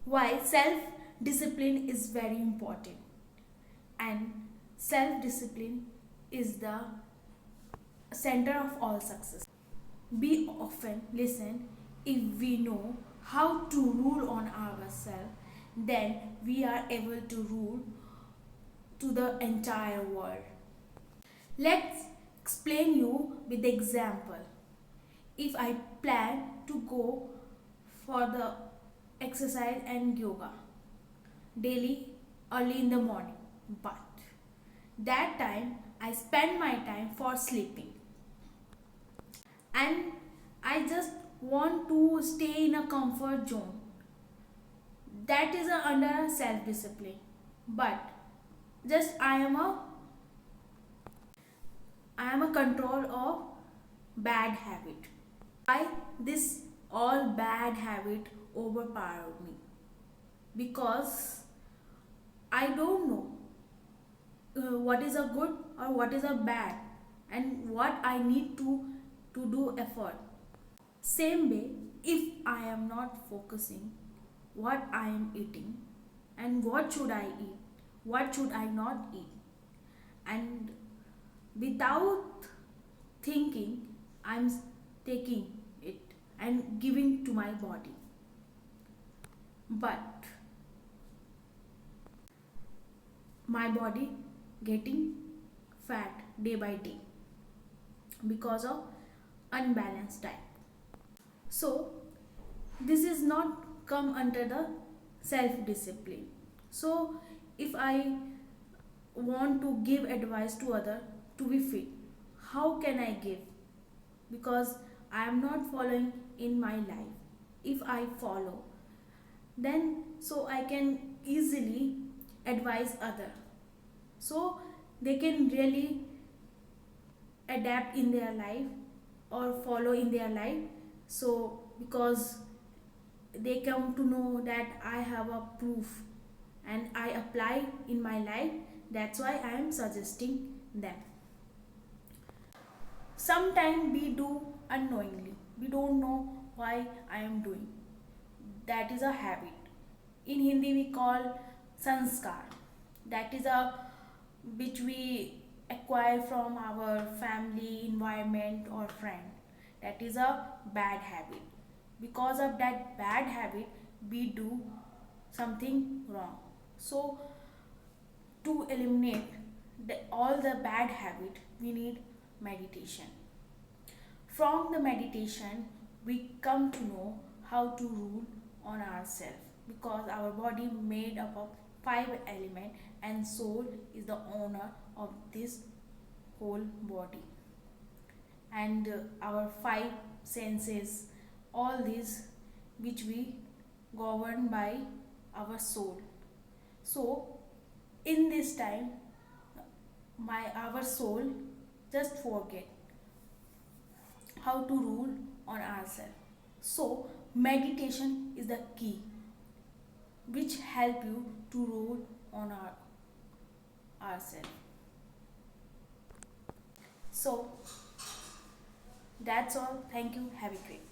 why self discipline is very important, and self discipline is the center of all success. We often listen. If we know how to rule on ourselves, then we are able to rule to the entire world. Let's explain you with example. If I plan to go for the exercise and yoga daily early in the morning, but that time I spend my time for sleeping, and I just want to stay in a comfort zone. That is under self discipline. But just I am a control of bad habit. Why this all bad habit overpowered me? Because I don't know what is a good or what is a bad, and what I need to do effort. Same way, if I am not focusing what I am eating and what should I eat, what should I not eat, and without thinking, I'm taking it and giving to my body. But my body getting fat day by day because of unbalanced diet. So this is not come under the self discipline. So if I want to give advice to other to be fit, how can I give? Because I am not following in my life. If I follow, then so I can easily advise other, so they can really adapt in their life or follow in their life. So because they come to know that I have a proof and I apply in my life, that's why I am suggesting them. Sometimes we do unknowingly, we don't know why I am doing. That is a habit. In Hindi we call sanskar. That is a which we acquire from our family, environment or friend. That is a bad habit. Because of that bad habit we do something wrong. So to eliminate all the bad habit, we need meditation. From the meditation we come to know how to rule on ourselves, because our body made up of five elements and soul is the owner of this whole body, and our five senses, all these which we govern by our soul. So in this time our soul just forget how to rule on ourselves. So meditation is the key which help you to rule on ourselves. So that's all. Thank you. Have a great day.